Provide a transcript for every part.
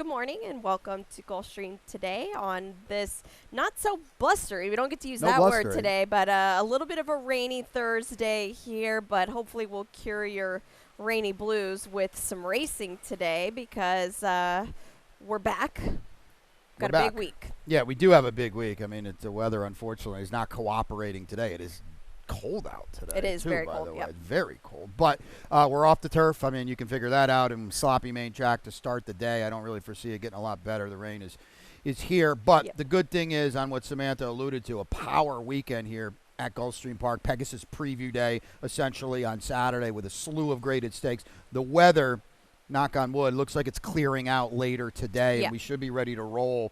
Good morning and welcome to Gulfstream today on this not so blustery. We don't get to use No that word blustery. today, but a little bit of a rainy Thursday here, but hopefully we'll cure your rainy blues with some racing today because we're back. We're Got a back. big week. Yeah, we do have a big week. I mean, the weather, unfortunately, is not cooperating today. It is cold out today. It is too, very by cold, the way. yep. Very cold. But we're off the turf. I mean, you can figure that out. And sloppy main track to start the day. I don't really foresee it getting a lot better. The rain is here. But Yep. the good thing is, on what Samantha alluded to, a power weekend here at Gulfstream Park. Pegasus preview day, essentially, on Saturday with a slew of graded stakes. The weather, knock on wood, looks like it's clearing out later today. Yeah. And we should be ready to roll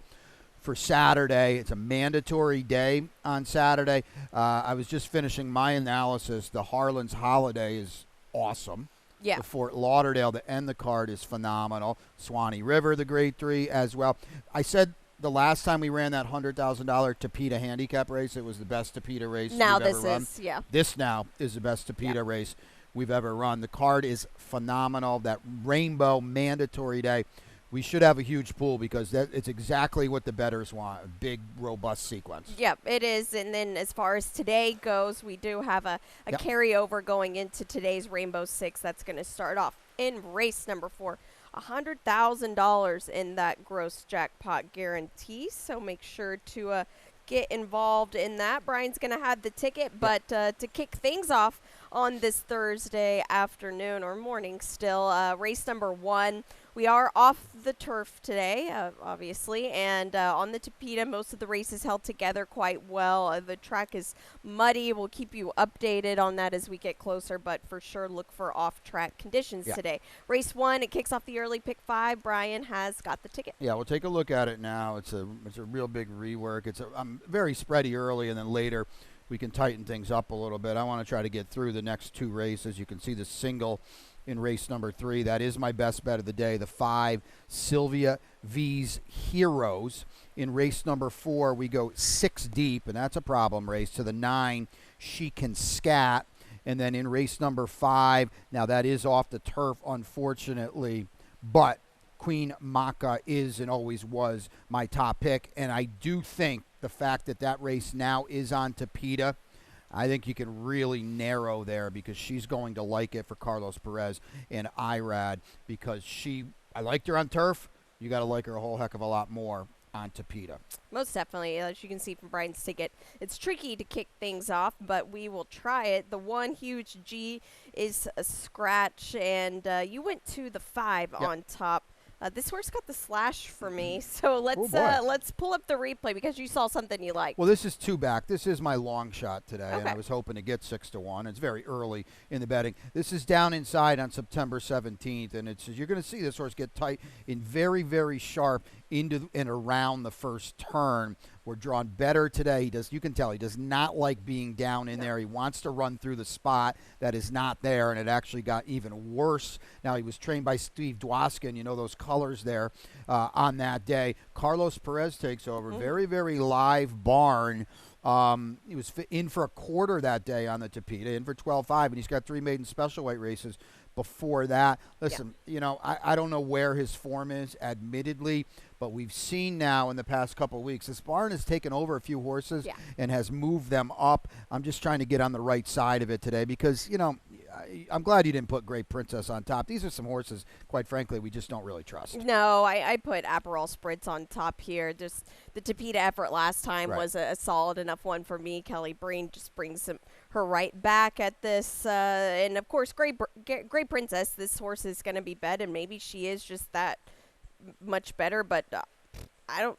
for Saturday. It's a mandatory day on Saturday. I was just finishing my analysis. The Harlan's Holiday is awesome. Yeah. The Fort Lauderdale to end the card is phenomenal. Swanee River, the grade 3 as well. I said the last time we ran that $100,000 Tapeta handicap race, it was the best Tapeta race Now we've this ever run. is, yeah. This now is the best Tapeta race we've ever run. The card is phenomenal. That rainbow mandatory day. We should have a huge pool because it's exactly what the bettors want, a big, robust sequence. Yep, it is. And then as far as today goes, we do have a Yep. carryover going into today's Rainbow Six that's going to start off in race number 4. $100,000 in that gross jackpot guarantee. So make sure to get involved in that. Brian's going to have the ticket, but to kick things off on this Thursday afternoon or morning still, race number 1. We are off the turf today, obviously, and on the Tapeta, most of the races held together quite well. The track is muddy. We'll keep you updated on that as we get closer, but for sure look for off-track conditions today. Race 1, it kicks off the early pick 5. Brian has got the ticket. Yeah, we'll take a look at it now. It's a real big rework. It's very spready early, and then later we can tighten things up a little bit. I want to try to get through the next 2 races. You can see the single in race number 3. That is my best bet of the day, the 5, Sylvia V's Heroes. In race number 4, we go 6 deep, and that's a problem race, to the 9, She Can Scat. And then in race number 5, now that is off the turf, unfortunately, but Queen Maka is and always was my top pick. And I do think the fact that that race now is on Tapeta, I think you can really narrow there because she's going to like it for Carlos Perez and Irad because I liked her on turf. You got to like her a whole heck of a lot more on Tapeta. Most definitely. As you can see from Brian's ticket, it's tricky to kick things off, but we will try it. The one huge G is a scratch, and you went to the 5 on top. This horse got the slash for me, so let's pull up the replay because you saw something you liked. Well, this is 2 back. This is my long shot today, and Okay. I was hoping to get 6-1. It's very early in the betting. This is down inside on September 17th, and you're going to see this horse get tight in very, very sharp into and around the first turn. We're drawn better today. You can tell he does not like being down in there. He wants to run through the spot that is not there, and it actually got even worse. Now, he was trained by Steve Dwoskin, those colors there on that day. Carlos Perez takes over. Very, very live barn. He was in for a quarter that day on the Tapeta, in for 12.5, and he's got 3 maiden special weight races before that. Listen, I don't know where his form is, admittedly, but we've seen now in the past couple of weeks, this barn has taken over a few horses and has moved them up. I'm just trying to get on the right side of it today because, I'm glad you didn't put Great Princess on top. These are some horses, quite frankly, we just don't really trust. No, I put Aperol Spritz on top here. Just the Tapeta effort last time was a solid enough one for me. Kelly Breen just brings her right back at this. And, of course, Great Princess, this horse is going to be bet, and maybe she is just that much better, but I don't.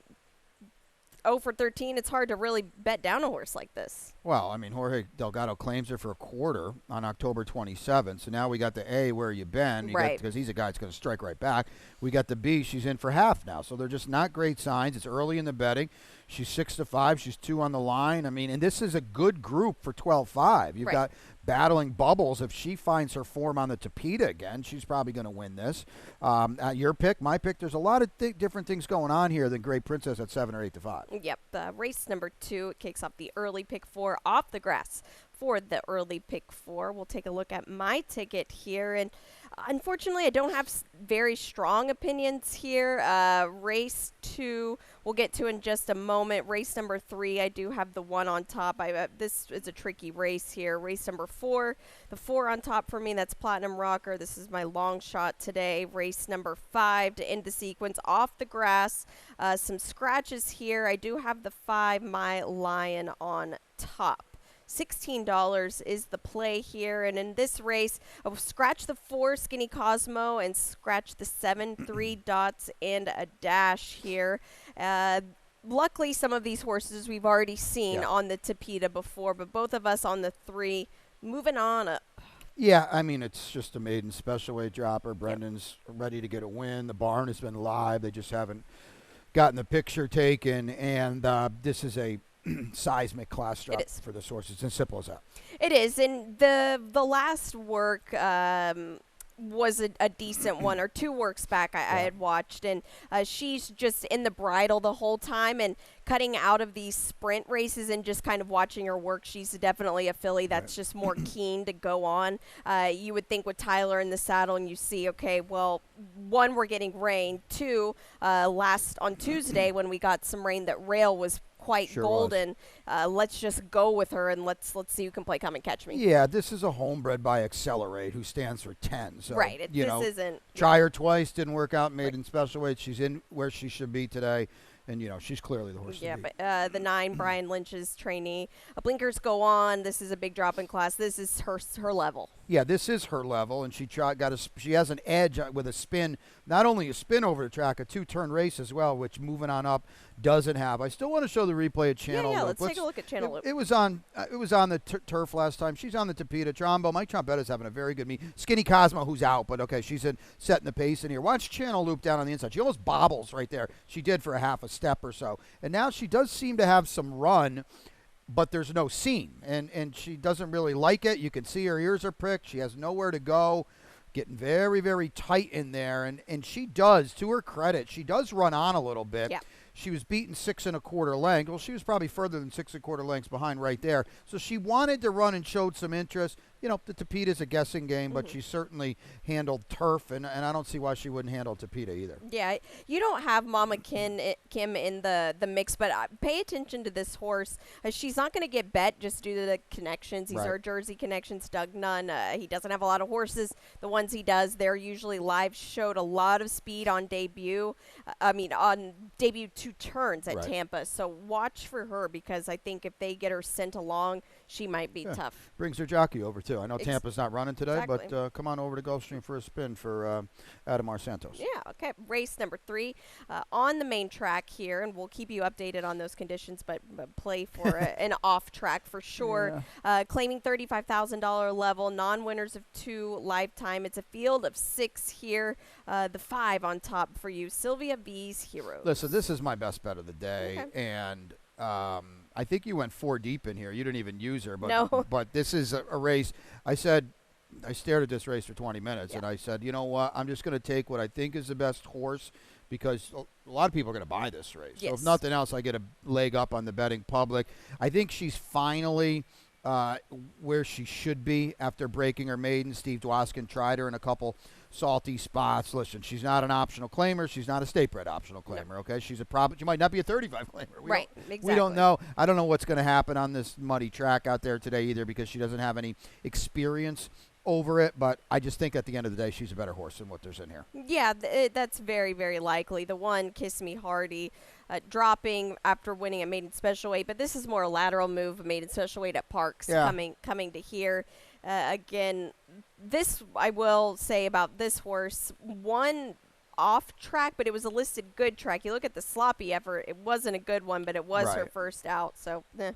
0 for 13, it's hard to really bet down a horse like this. Well, I mean, Jorge Delgado claims her for a quarter on October 27th. So now we got the A, where you been, because he's a guy that's going to strike right back. We got the B, she's in for half now. So they're just not great signs. It's early in the betting. She's 6-5. She's 2 on the line. I mean, and this is a good group for 12.5. You've got battling Bubbles. If she finds her form on the Tapeta again, she's probably going to win this. Your pick, my pick, there's a lot of different things going on here than Great Princess at 7 or 8-5. Yep. Race number 2, it kicks off the early pick 4 off the grass. for the early pick 4. We'll take a look at my ticket here, and unfortunately, I don't have very strong opinions here. Race 2, we'll get to in just a moment. Race number 3, I do have the 1 on top. This is a tricky race here. Race number 4, the 4 on top for me, that's Platinum Rocker. This is my long shot today. Race number 5 to end the sequence off the grass. Some scratches here. I do have the 5, My Lion, on top. $16 is the play here, and in this race, I'll scratch the 4, Skinny Cosmo, and scratch the 7, 3 Dots, and a dash here. Luckily, some of these horses we've already seen on the Tapeta before, but both of us on the 3. Moving on up. Yeah, I mean, it's just a maiden special weight dropper. Brendan's ready to get a win. The barn has been live. They just haven't gotten the picture taken, and this is a seismic class drop for this horse. It's as simple as that. It is, and the last work was a decent one, or 2 works back I had watched, and she's just in the bridle the whole time and cutting out of these sprint races and just kind of watching her work. She's definitely a filly that's just more keen to go on. You would think with Tyler in the saddle, and you see, okay, well, 1, we're getting rain. 2, last on Tuesday when we got some rain, that rail was quite golden. Let's just go with her, and let's see who can play Come and Catch Me. Yeah, this is a homebred by Accelerate, who stands for 10. So, right. This isn't. Try her twice, didn't work out, maiden special weight. She's in where she should be today. And, she's clearly the horse. Yeah, but the 9, Brian Lynch's trainee. Blinkers go on. This is a big drop in class. This is her level. Yeah, this is her level, and she has an edge with a spin. Not only a spin over the track, a 2-turn race as well, which moving on up doesn't have. I still want to show the replay at Channel Loop. Let's take a look at Channel Loop. It was on the turf last time. She's on the Tapeta. Trombo. Mike Trombetta's having a very good meet. Skinny Cosmo, who's out, but okay, she's setting the pace in here. Watch Channel Loop down on the inside. She almost bobbles right there. She did for a half a step or so. And now she does seem to have some run, but there's no seam. And she doesn't really like it. You can see her ears are pricked. She has nowhere to go. Getting very, very tight in there. And she does, to her credit, she does run on a little bit. Yeah. She was beaten 6 1/4 lengths. Well, she was probably further than 6 1/4 lengths behind right there. So she wanted to run and showed some interest. The Tapeta's a guessing game, but she certainly handled turf, and I don't see why she wouldn't handle Tapeta either. Yeah, you don't have Mama Kim in the mix, but pay attention to this horse. She's not going to get bet just due to the connections. These are Jersey connections. Doug Nunn, he doesn't have a lot of horses. The ones he does, they're usually live. Showed a lot of speed on debut. On debut 2 turns at Tampa. So watch for her, because I think if they get her sent along, she might be tough. Brings her jockey over, too. I know Tampa's not running today, but come on over to Gulfstream for a spin for Ademar Santos. Yeah, okay. Race number 3 on the main track here, and we'll keep you updated on those conditions, but play for an off track for sure. Yeah. Claiming $35,000 level, non-winners of 2 lifetime. It's a field of 6 here. The 5 on top for you, Sylvia V's Heroes. Listen, this is my best bet of the day, and I think you went 4 deep in here. You didn't even use her, but this is a race. I said, I stared at this race for 20 minutes, and I said, you know what? I'm just going to take what I think is the best horse, because a lot of people are going to buy this race. So if nothing else, I get a leg up on the betting public. I think she's finally where she should be after breaking her maiden. Steve Dwoskin tried her in a couple salty spots. Listen, she's not an optional claimer. She's not a state bred optional claimer, okay? She's she might not be a 35 claimer. Exactly. We don't know. I don't know what's going to happen on this muddy track out there today either, because she doesn't have any experience over it, but I just think at the end of the day, she's a better horse than what there's in here. Yeah, that's very, very likely. The 1, Kiss Me Hardy, dropping after winning a maiden special weight, but this is more a lateral move, a maiden special weight at Parks coming to here. Again, this I will say about this horse, 1 off track, but it was a listed good track. You look at the sloppy effort, it wasn't a good one, but it was her first out, so it's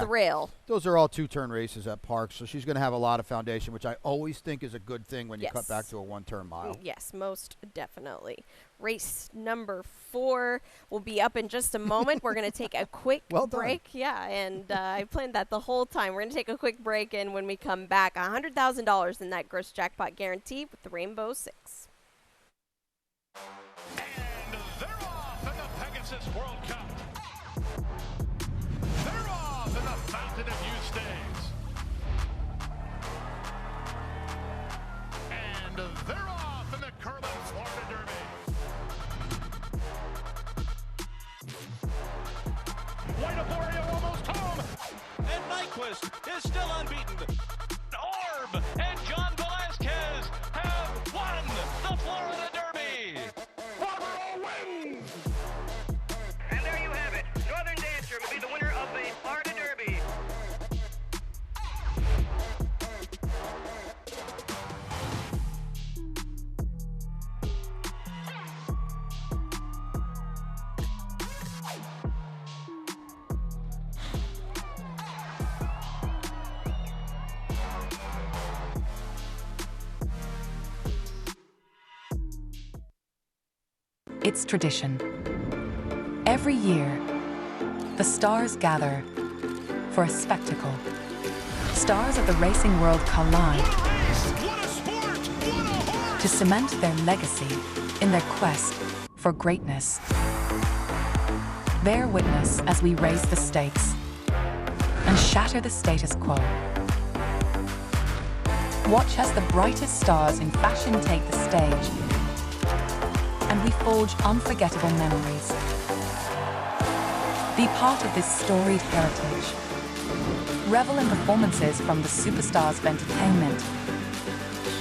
the rail. Those are all 2-turn races at Parks, so she's going to have a lot of foundation, which I always think is a good thing when you cut back to a 1-turn mile. Yes, most definitely. Race number 4 will be up in just a moment. We're going to take a quick break. Yeah, and I planned that the whole time. We're going to take a quick break, and when we come back, $100,000 in that gross jackpot guarantee with the Rainbow 6. And they're off in the Pegasus World Cup. They're off in the Fountain of Youth Stakes. It's tradition. Every year, the stars gather for a spectacle. Stars of the racing world collide What a sport! What a horse! to cement their legacy in their quest for greatness. Bear witness as we raise the stakes and shatter the status quo. Watch as the brightest stars in fashion take the stage, and we forge unforgettable memories. Be part of this storied heritage. Revel in performances from the superstars of entertainment,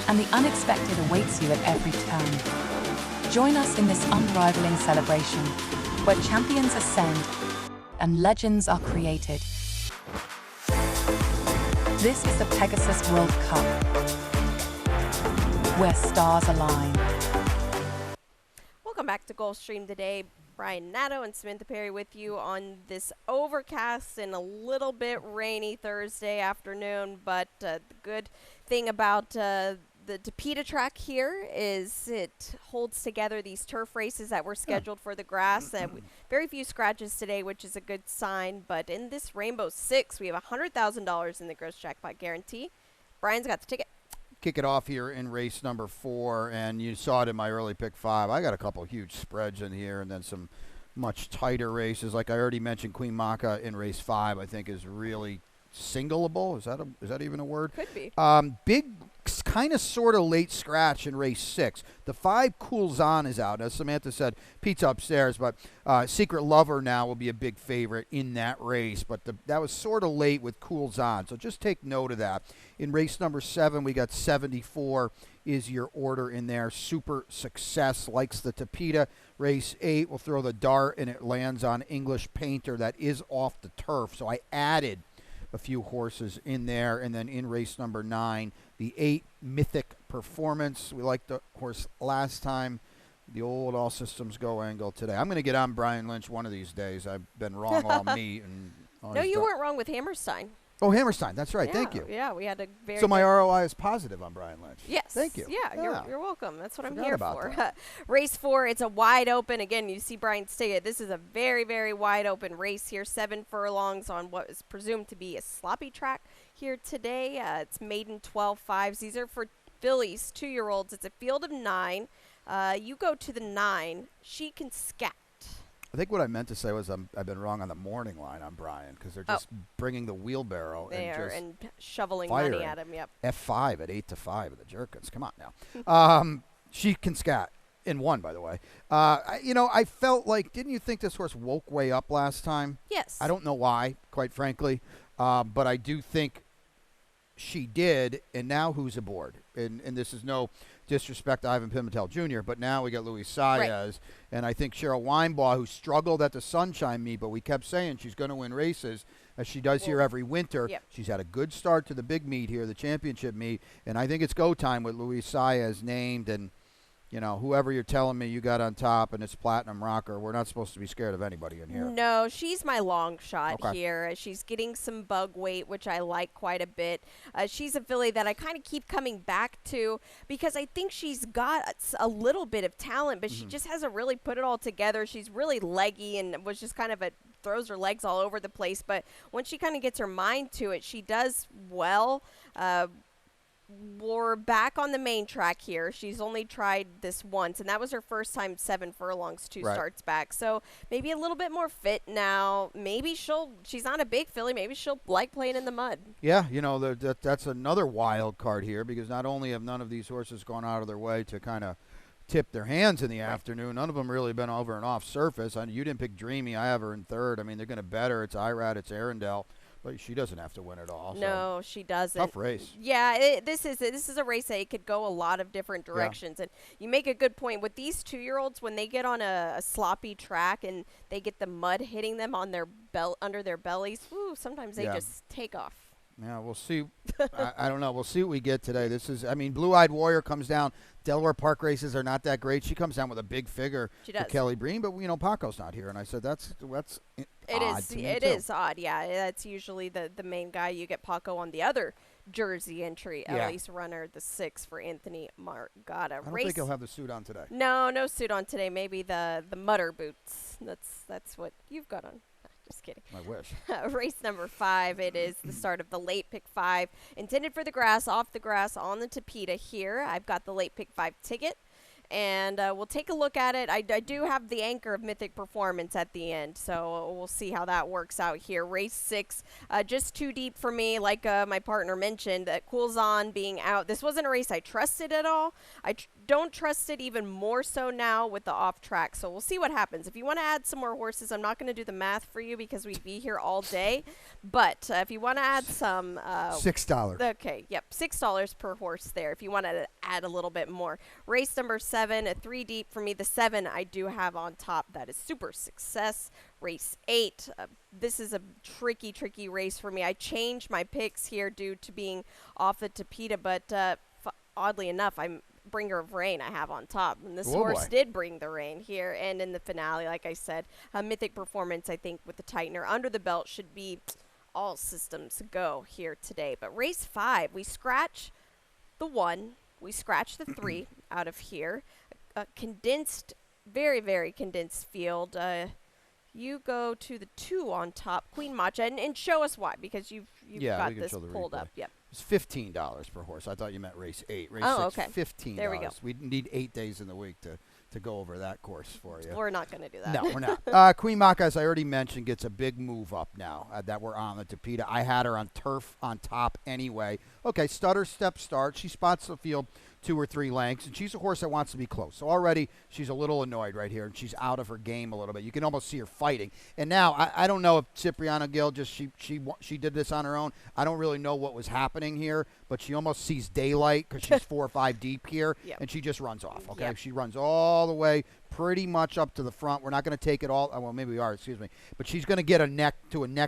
and the unexpected awaits you at every turn. Join us in this unrivaling celebration, where champions ascend and legends are created. This is the Pegasus World Cup, where stars align. Welcome back to Gulfstream today. Brian Nato and Samantha Perry with you on this overcast and a little bit rainy Thursday afternoon. But the good thing about the Tapeta track here is it holds together these turf races that were scheduled for the grass. And very few scratches today, which is a good sign. But in this Rainbow Six, we have $100,000 in the gross jackpot guarantee. Brian's got the ticket. Kick it off here in race number 4, and you saw it in my early pick 5. I got a couple huge spreads in here, and then some much tighter races. Like I already mentioned, Queen Maka in race 5, I think is really singleable. Is that even a word? Could be. Big, kind of sort of late scratch in race 6. The 5 Cools On is out. As Samantha said, Pete's upstairs, but Secret Lover now will be a big favorite in that race. But that was sort of late with Cools On, so just take note of that. In race number 7, we got 74 is your order in there. Super Success likes the Tapeta. Race 8 will throw the dart, and it lands on English Painter. That is off the turf, so I added a few horses in there. And then in race number 9, the 8 Mythic Performance. We liked the horse last time. The old all systems go angle today. I'm going to get on Brian Lynch one of these days. I've been wrong all meet. And No, you weren't wrong with Hammerstein. Oh, Hammerstein. That's right. Yeah, Thank you. Yeah, we had a very So my good- ROI is positive on Brian Lynch. Yes. Thank you. Yeah, you're welcome. That's what I'm Forgot here about for. that. Race 4, it's a wide open. Again, you see Brian's ticket. This is a very, very wide open race here. 7 furlongs on what is presumed to be a sloppy track here today. It's maiden 12-5s. These are for fillies, 2-year-olds. It's a field of 9. You go to the 9. She can scat. I think what I meant to say was I've been wrong on the morning line on Brian because they're just bringing the wheelbarrow And shoveling firing. money at him. Yep. F5 at 8-5 of the Jerkins. Come on now. She can scat in 1, by the way. I felt like, didn't you think this horse woke way up last time? Yes. I don't know why, quite frankly, but I do think she did, and now who's aboard? And this is no disrespect to Ivan Pimentel Jr., but now we got Luis Saez, and I think Cheryl Weinbaugh, who struggled at the Sunshine Meet, but we kept saying she's going to win races, as she does here every winter. Yep. She's had a good start to the big meet here, the championship meet, and I think it's go time with Luis Saez named, and whoever you're telling me you got on top and it's Platinum Rocker, we're not supposed to be scared of anybody in here. No, she's my long shot Okay. here. She's getting some bug weight, which I like quite a bit. She's a filly that I kind of keep coming back to because I think she's got a little bit of talent, but she just hasn't really put it all together. She's really leggy and was just kind of throws her legs all over the place. But once she kind of gets her mind to it, she does well. We're back on the main track here. She's only tried this once, and that was her first time 7 furlongs, 2 starts back. So maybe a little bit more fit now. Maybe she's not a big filly. Maybe she'll like playing in the mud. Yeah, that's another wild card here because not only have none of these horses gone out of their way to kind of tip their hands in the afternoon, none of them really been over and off surface. You didn't pick Dreamy. I have her in 3rd. I mean, they're going to bet her. It's Irad, it's Arundel. But she doesn't have to win it all. No, she doesn't. Tough race. Yeah, this is a race that it could go a lot of different directions. And you make a good point. With these 2-year-olds, when they get on a sloppy track and they get the mud hitting them on their under their bellies, sometimes they just take off. Yeah, we'll see. I don't know. We'll see what we get today. Blue Eyed Warrior comes down. Delaware Park races are not that great. She comes down with a big figure for Kelly Breen, but Paco's not here, and I said that's It is odd, yeah. That's usually the main guy. You get Paco on the other jersey entry. Yeah. Ellie's runner, the 6 for Anthony Margada. I don't think he'll have the suit on today. No suit on today. Maybe the mutter boots. That's what you've got on. Just kidding. I wish. Race number 5. It is the start of the late pick 5. Intended for the grass, off the grass, on the Tapeta here. I've got the late pick 5 ticket. And we'll take a look at it. I do have the anchor of Mythic Performance at the end, so we'll see how that works out here. Race 6, just too deep for me, like my partner mentioned. Cools On being out. This wasn't a race I trusted at all. I don't trust it even more so now with the off track, so we'll see what happens. If you want to add some more horses, I'm not going to do the math for you because we'd be here all day. But if you want to add some... $6. Okay, yep, $6 per horse there if you want to add a little bit more. Race number 7, a 3 deep for me. The 7 I do have on top. That is Super Success. Race 8. This is a tricky race for me. I changed my picks here due to being off the Tapeta, but oddly enough, I'm Bringer of Rain I have on top. And this horse did bring the rain here. And in the finale, like I said, Mythic Performance, I think, with the tightener under the belt should be all systems go here today. But race 5, we scratch the 1. We scratch the 3 out of here. A condensed, very condensed field. You go to the 2 on top, Queen Macha, and show us why, because you've got this pulled up. Yep. It's $15 per horse. I thought you meant race 8. Race 6, okay. $15. There we go. We need 8 days in the week to go over that course for you. We're not going to do that. No, we're not. Queen Macha, as I already mentioned, gets a big move up now that we're on the Tapeta. I had her on turf on top anyway. Okay, stutter step start. She spots the field 2 or 3 lengths, and she's a horse that wants to be close. So already she's a little annoyed right here, and she's out of her game a little bit. You can almost see her fighting. And now I don't know if Cipriana Gill just she did this on her own. I don't really know what was happening here, but she almost sees daylight because she's 4 or 5 deep here, and she just runs off. Okay, she runs all the way pretty much up to the front. We're not going to take it all. Well, maybe we are. Excuse me. But she's going to get a neck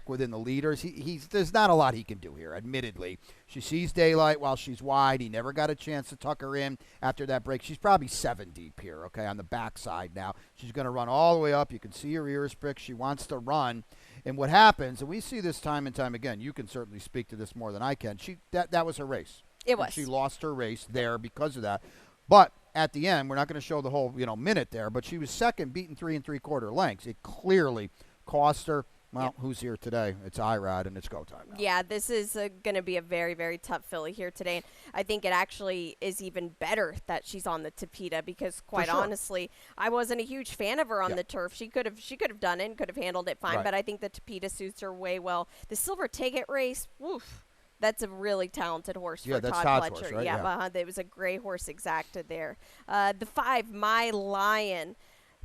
within the leaders. There's not a lot he can do here, admittedly. She sees daylight while she's wide. He never got a chance to tuck her in after that break. She's probably 7 deep here, okay, on the backside now. She's going to run all the way up. You can see her ears prick. She wants to run. And what happens, and we see this time and time again, you can certainly speak to this more than I can, that was her race. It was. And she lost her race there because of that. But at the end, we're not going to show the whole minute there, but she was second, beaten 3 3/4 lengths. It clearly cost her. Well, who's here today? It's Irad, and it's go time now. Yeah, this is going to be a very tough filly here today. And I think it actually is even better that she's on the Tapeta because, quite honestly, I wasn't a huge fan of her on the turf. She could have done it and could have handled it fine, but I think the Tapeta suits her way well. The Silver Ticket race, woof. That's a really talented horse for that's Todd Todd's Pletcher. horse, right? Yeah, there was a gray horse exacta there. The 5, My Lion.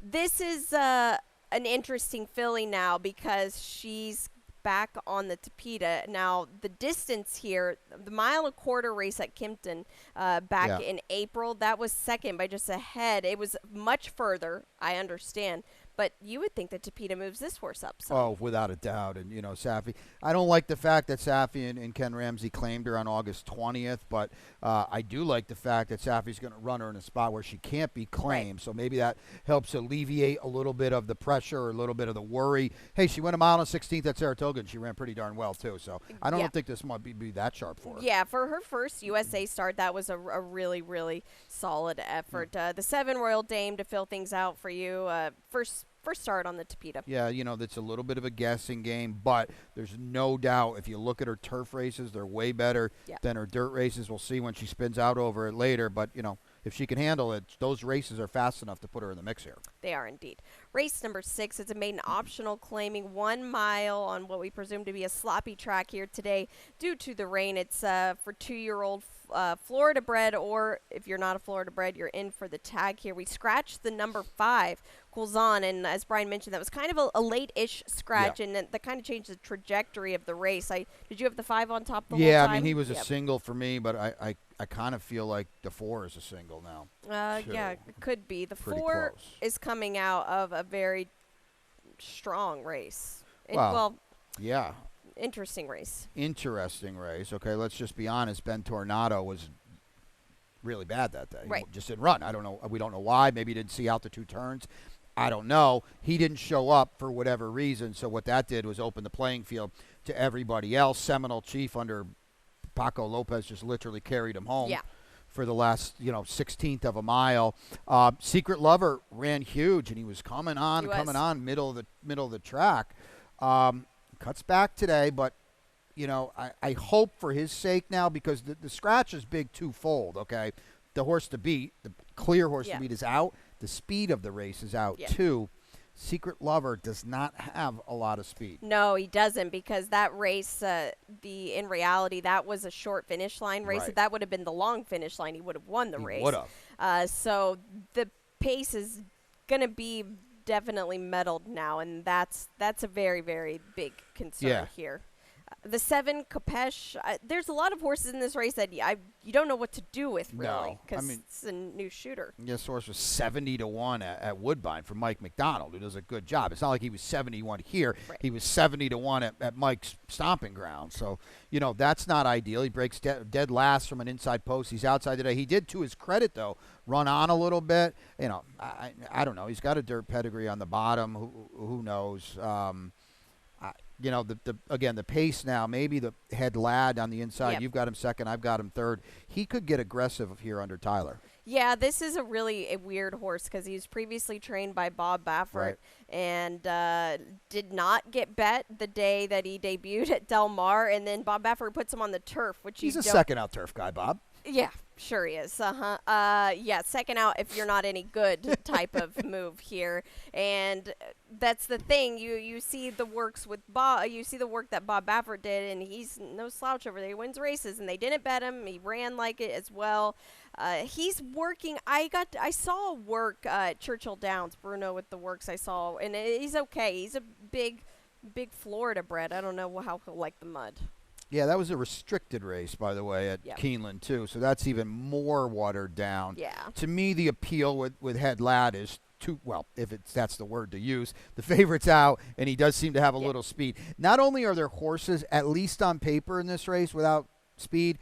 This is an interesting filly now because she's back on the Tapeta. Now, the distance here, the 1.25 mile race at Kimpton back in April, that was second by just a head. It was much further, I understand. But you would think that Tapeta moves this horse up some. Oh, without a doubt. And, Safi, I don't like the fact that Safi and Ken Ramsey claimed her on August 20th, but I do like the fact that Safi's going to run her in a spot where she can't be claimed. Right. So maybe that helps alleviate a little bit of the pressure or a little bit of the worry. Hey, she went a mile and 16th at Saratoga, and she ran pretty darn well, too. So I don't think this might be that sharp for her. Yeah, for her first USA start, that was a really solid effort. The 7, Royal Dame, to fill things out for you. First start on the Tapeta. Yeah, that's a little bit of a guessing game, but there's no doubt if you look at her turf races, they're way better than her dirt races. We'll see when she spins out over it later, but, if she can handle it, those races are fast enough to put her in the mix here. They are indeed. Race number 6, it's a maiden optional claiming 1 mile on what we presume to be a sloppy track here today due to the rain. It's for 2-year-old Florida bred, or if you're not a Florida bred, you're in for the tag here. We scratched the number 5, Cools On, and as Brian mentioned, that was kind of a late-ish scratch, and that kind of changed the trajectory of the race. Did you have the 5 on top the whole time? Yeah, I mean, he was a single for me, but I kind of feel like the 4 is a single now. Yeah, it could be. The Pretty 4 close. is coming out of a very strong race. Yeah. Interesting race. Interesting race. Okay, let's just be honest. Ben Tornado was really bad that day. Right. He just didn't run. I don't know. We don't know why. Maybe he didn't see out the 2 turns. I don't know. He didn't show up for whatever reason. So what that did was open the playing field to everybody else. Seminole Chief under Paco Lopez just literally carried him home. Yeah. For the last, 16th of a mile. Secret Lover ran huge, and he was coming on, middle of the track. Cuts back today, but I hope for his sake now, because the scratch is big twofold. Okay, the horse to beat, the clear horse to beat is out. The speed of the race is out too. Secret Lover does not have a lot of speed. No, he doesn't, because that race, in reality, that was a short finish line race. Right. If that would have been the long finish line, he would have won the race. Would have. So the pace is going to be definitely meddled now, and that's a very, very big concern here. The 7, Capesh, there's a lot of horses in this race that you don't know what to do with, really, because it's a new shooter. This horse was 70-1 at Woodbine for Mike McDonald, who does a good job. It's not like he was 71 here. Right. He was 70-1 at Mike's stomping ground. So, that's not ideal. He breaks dead last from an inside post. He's outside today. He did, to his credit, though, run on a little bit. I don't know. He's got a dirt pedigree on the bottom. Who knows? The pace now, maybe the head lad on the inside. Yep. You've got him second. I've got him third. He could get aggressive here under Tyler. Yeah, this is a weird horse, because he was previously trained by Bob Baffert and did not get bet the day that he debuted at Del Mar, and then Bob Baffert puts him on the turf, which he's a second out turf guy, Bob. Yeah, sure he is. Second out if you're not any good type of move here. And that's the thing. You see the works with Bob. You see the work that Bob Baffert did, and he's no slouch over there. He wins races, and they didn't bet him. He ran like it as well. He's working. I saw work at Churchill Downs, Bruno, with the works I saw, and he's okay. He's a big Florida bred. I don't know how he'll like the mud. Yeah, that was a restricted race, by the way, at Keeneland, too. So that's even more watered down. Yeah. To me, the appeal with Head Lad is that's the word to use. The favorite's out, and he does seem to have a little speed. Not only are there horses, at least on paper in this race, without speed,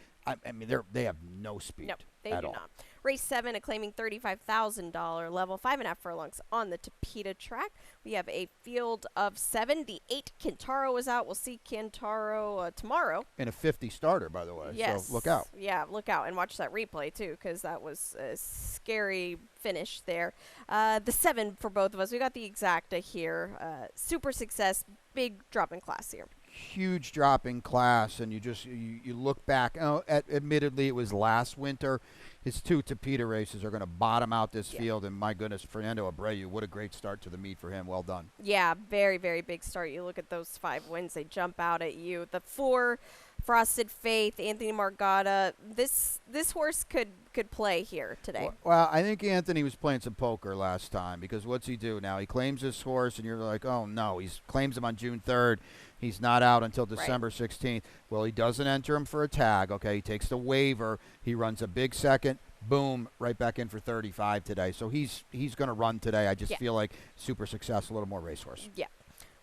they have no speed. No, they at do all. not. Race 7, a claiming $35,000 level, 5.5 furlongs on the Tapeta track. We have a field of 7. The 8, Kintaro, is out. We'll see Kintaro tomorrow. And a 50 starter, by the way. Yes. So look out. Yeah, look out. And watch that replay, too, because that was a scary finish there. The 7 for both of us. We got the exacta here. Super success. Big drop in class here. Huge drop in class, and you look back. Admittedly, it was last winter. His 2 Tapeta races are going to bottom out this field, and my goodness, Fernando Abreu, what a great start to the meet for him. Well done. Yeah, very, very big start. You look at those 5 wins, they jump out at you. The 4, Frosted Faith, Anthony Margada. This horse could play here today. Well, I think Anthony was playing some poker last time, because what's he do now? He claims this horse, and you're like, oh, no. He claims him on June 3rd. He's not out until December 16th. Well, he doesn't enter him for a tag, okay? He takes the waiver. He runs a big second. Boom, right back in for 35 today. So he's going to run today. I just feel like super success, a little more racehorse. Yeah.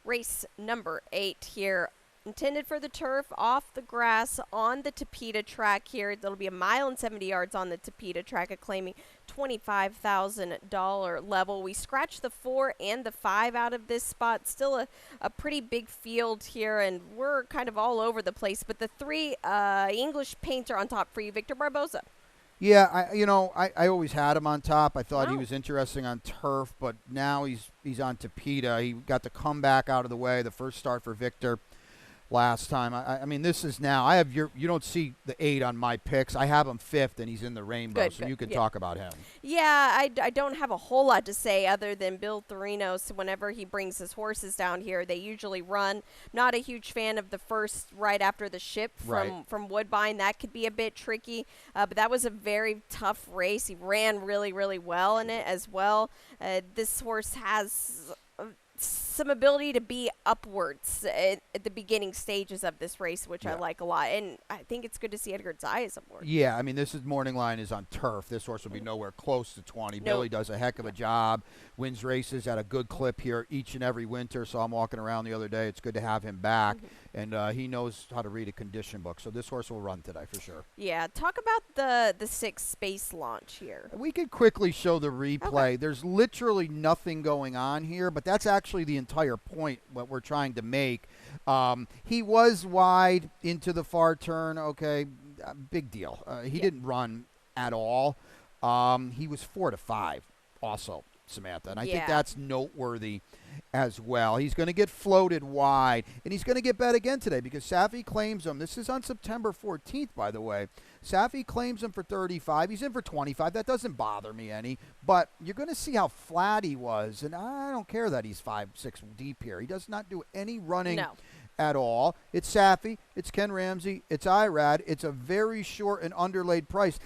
Race number 8 here. Intended for the turf, off the grass, on the Tapeta track here. There'll be 1 mile and 70 yards on the Tapeta track, a claiming $25,000 level. We scratched the 4 and the 5 out of this spot. Still a pretty big field here, and we're kind of all over the place. But the 3, English Painter on top for you, Victor Barboza. Yeah, I always had him on top. I thought he was interesting on turf, but now he's on Tapeta. He got the comeback out of the way, the first start for Victor last time. I mean, this is now. I have you don't see the 8 on my picks. I have him 5th, and he's in the rainbow, so you can talk about him. Yeah, I don't have a whole lot to say other than Bill Thorino. So whenever he brings his horses down here, they usually run. Not a huge fan of the first right after the ship from Woodbine. That could be a bit tricky, but that was a very tough race. He ran really, really well in it as well. This horse has some ability to be upwards at the beginning stages of this race, which I like a lot. And I think it's good to see Edgar Zayas upward. Yeah, I mean, morning line is on turf. This horse will be nowhere close to 20. Nope. Billy does a heck of a job, wins races at a good clip here each and every winter. So I'm walking around the other day. It's good to have him back. And he knows how to read a condition book. So this horse will run today for sure. Yeah, talk about the 6 space launch here. We could quickly show the replay. Okay. There's literally nothing going on here, but that's actually the entire point what we're trying to make. He was wide into the far turn, okay, big deal. He Yeah. didn't run at all. He was 4-5 also, Samantha. And I think Yeah. that's noteworthy as well. He's going to get floated wide, and he's going to get bet again today because Safi claims him. This is on September 14th, by the way. Safi claims him for 35. He's in for 25. That doesn't bother me any, but you're going to see how flat he was, and I don't care that he's 5-6 deep here. He does not do any running No. at all. It's Safi, it's Ken Ramsey, it's Irad. It's a very short and underlaid price.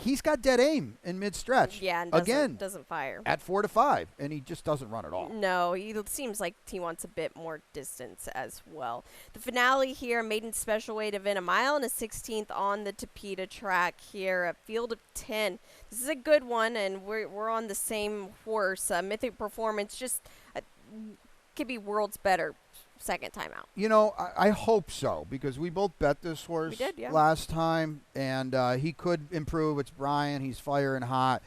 He's got dead aim in mid-stretch. Yeah, and again, doesn't fire. at 4-5, and he just doesn't run at all. No, it seems like he wants a bit more distance as well. The finale here, maiden special weight event, 1.16 miles on the Tapeta track here, a field of 10. This is a good one, and we're on the same horse. Mythic Performance just could be world's better second time out. You know, I hope so, because we both bet this horse We did, yeah. last time, and he could improve. It's Brian. He's firing hot.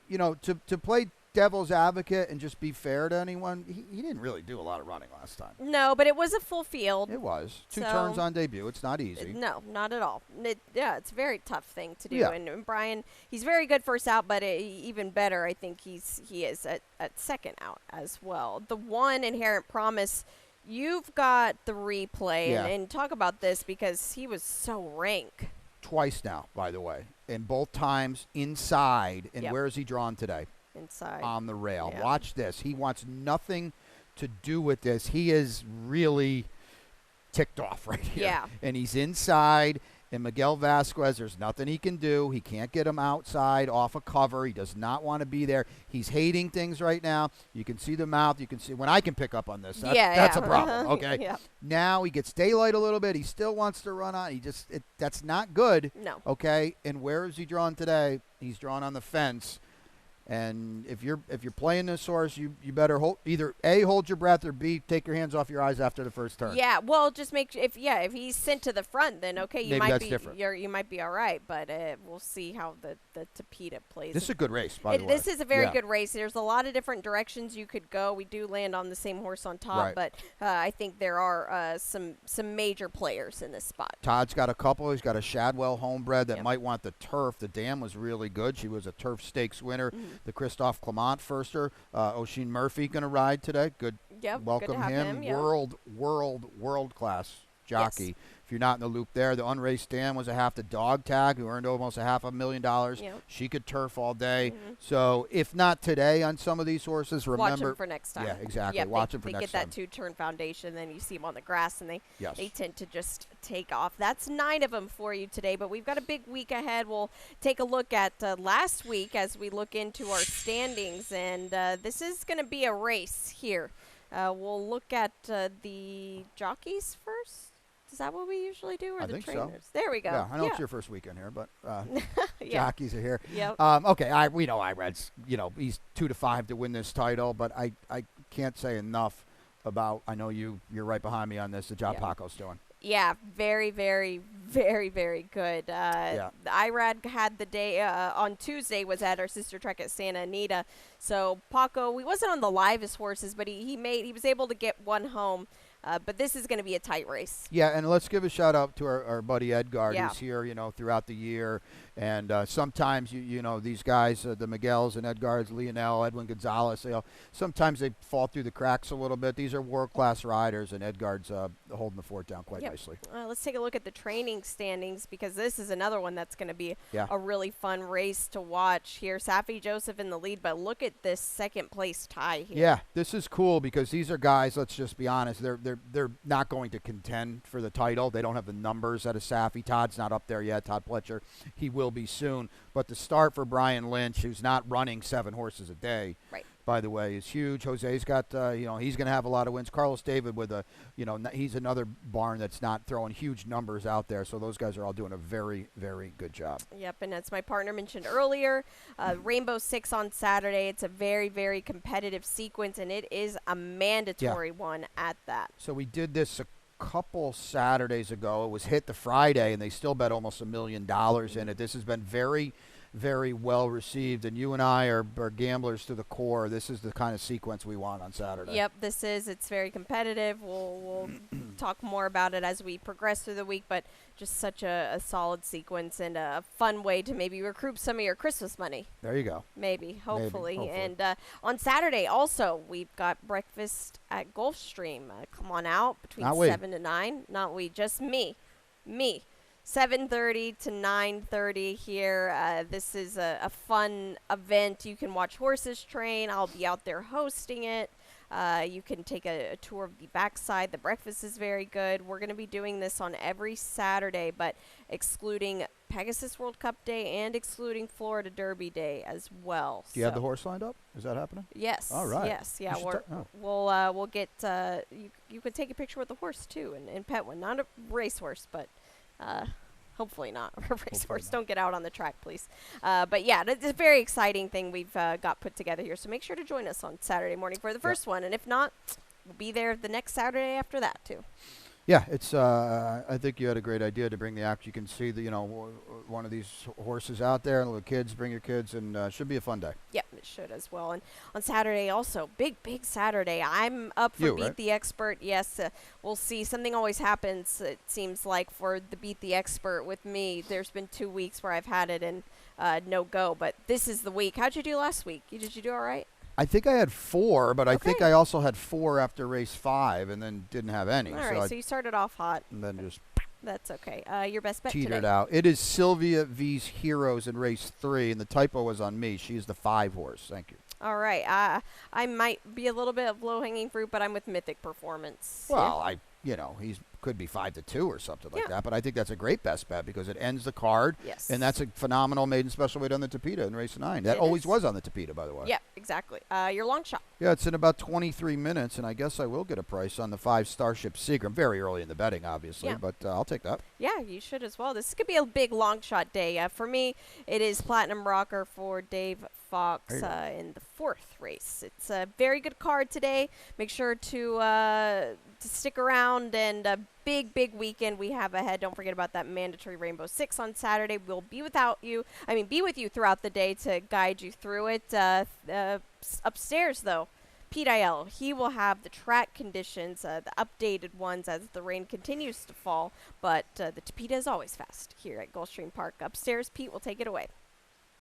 You know, to play devil's advocate and just be fair to anyone, he didn't really do a lot of running last time. No, but it was a full field. It was. Two So- turns on debut. It's not easy. No, not at all. It's a very tough thing to do. Yeah. And Brian, he's very good first out, but even better, I think he is at second out as well. The one Inherent Promise, you've got the replay, Yeah. and talk about this because he was so rank. Twice now, by the way, and both times inside. And Yep. where is he drawn today? Inside. On the rail. Yeah. Watch this. He wants nothing to do with this. He is really ticked off right here. Yeah. And he's inside. And Miguel Vasquez, there's nothing he can do. He can't get him outside off a cover. He does not want to be there. He's hating things right now. You can see the mouth. You can see when I can pick up on this. That's a problem. Okay. Yeah. Now he gets daylight a little bit. He still wants to run on. That's not good. No. Okay. And where is he drawn today? He's drawn on the fence. And if you're playing this horse, you better either A, hold your breath, or B, take your hands off your eyes after the first turn. Yeah, well, just if he's sent to the front, then okay, you Maybe might that's be different. you might be all right, but we'll see how the Tapeta plays. This is a good race, by the way. This is a very Yeah. good race. There's a lot of different directions you could go. We do land on the same horse on top, Right. but I think there are some major players in this spot. Todd's got a couple. He's got a Shadwell homebred that Yep. might want the turf. The dam was really good. She was a turf stakes winner. Mm-hmm. The Christophe Clement firster. Oisin Murphy going to ride today. Good. Yep, Welcome good to have him. Yeah. World class jockey. Yes. If you're not in the loop there, the unraced dam was a half the dog tag who earned almost $500,000. Yep. She could turf all day. Mhm. So if not today on some of these horses, Watch remember. them for next time. Yeah, exactly. Yep, Watch them for they next get time. that two-turn foundation, then you see them on the grass, and they Yes. tend to just take off. That's 9 of them for you today, but we've got a big week ahead. We'll take a look at last week as we look into our standings, and this is going to be a race here. We'll look at the jockeys first. Is that what we usually do, or I the think so. trainers? There we go. Yeah, I know it's your first weekend here, but Yeah. jockeys are here. Yep. Okay, we know Irad's, he's 2-5 to win this title, but I can't say enough about, I know you're right behind me on this, the job Yeah. Paco's doing. Yeah, very, very, very, very good. Yeah. Irad had the day on Tuesday, was at our sister track at Santa Anita. So Paco, he wasn't on the livest horses, but he was able to get one home. But this is going to be a tight race. Yeah, and let's give a shout out to our buddy Edgard, Yeah. who's here, throughout the year. And sometimes, these guys, the Miguels and Edgards, Lionel, Edwin Gonzalez, sometimes they fall through the cracks a little bit. These are world-class riders, and Edgard's holding the fort down quite Yep. nicely. Let's take a look at the training standings, because this is another one that's going to be Yeah. a really fun race to watch here. Safi Joseph in the lead, but look at this second place tie here. Yeah, this is cool because these are guys, let's just be honest, they're not going to contend for the title. They don't have the numbers that a Safi. Todd's not up there yet, Todd Pletcher. He will be soon. But the start for Brian Lynch, who's not running 7 horses a day, Right. by the way, is huge. Jose's got, he's going to have a lot of wins. Carlos David with he's another barn that's not throwing huge numbers out there. So those guys are all doing a very, very good job. Yep, and as my partner mentioned earlier, Rainbow Six on Saturday. It's a very, very competitive sequence, and it is a mandatory one at that. So we did this a couple Saturdays ago. It was hit the Friday, and they still bet almost $1 million in it. This has been very, very well received. And you and I are gamblers to the core. This is the kind of sequence we want on Saturday. Yep, this is. It's very competitive. We'll talk more about it as we progress through the week, but just such a solid sequence and a fun way to maybe recoup some of your Christmas money. There you go. Maybe, hopefully. hopefully. And on Saturday also, we've got breakfast at Gulfstream. Come on out between Not we. 7 to 9. Not we, just me. 7:30 to 9:30 here. This is a fun event. You can watch horses train. I'll be out there hosting it. You can take a tour of the backside. The breakfast is very good. We're going to be doing this on every Saturday, but excluding Pegasus World Cup Day and excluding Florida Derby Day as well. Do you have the horse lined up? Is that happening? Yes. All right. Yes. Yeah. You should We'll get you can take a picture with the horse too and pet one. Not a racehorse, but hopefully not a racehorse. not. Don't get out on the track, please. But yeah, it's a very exciting thing we've got put together here. So make sure to join us on Saturday morning for the first one, and if not, we'll be there the next Saturday after that too. Yeah, it's. I think you had a great idea to bring the act. You can see the, one of these horses out there, and little kids. Bring your kids, and should be a fun day. Yep, it should as well. And on Saturday also, big Saturday. I'm up for You, Beat right? the Expert. Yes, we'll see. Something always happens, it seems like, for the Beat the Expert with me. There's been 2 weeks where I've had it and no go, but this is the week. How'd you do last week? Did you do all right? I think I had 4, but I think Okay. I also had 4 after race 5, and then didn't have any. All right, so you started off hot. and then just That's okay. Your best bet teetered today. out. It is Sylvia V's Heroes in race 3, and the typo was on me. She's the 5 horse. Thank you. All right. I might be a little bit of low-hanging fruit, but I'm with Mythic Performance. Well, he's could be 5-2 or something like Yeah. that, but I think that's a great best bet because it ends the card. Yes. And that's a phenomenal maiden special weight on the Tapeta in race 9. That It always is. was on the Tapeta, by the way. Yeah, exactly. Your long shot. Yeah, it's in about 23 minutes, and I guess I will get a price on the 5 Starship Seagram. Very early in the betting, obviously, Yeah. but I'll take that. Yeah, you should as well. This could be a big long shot day. For me, it is Platinum Rocker for Dave Fox There you go. in the 4th race. It's a very good card today. Make sure to stick around, and a big weekend we have ahead. Don't forget about that mandatory Rainbow 6 on Saturday. We'll be be with you throughout the day to guide you through it. Upstairs, though, Pete IL, he will have the track conditions, the updated ones as the rain continues to fall, but the Tapeta is always fast here at Gulfstream Park. Upstairs, Pete will take it away.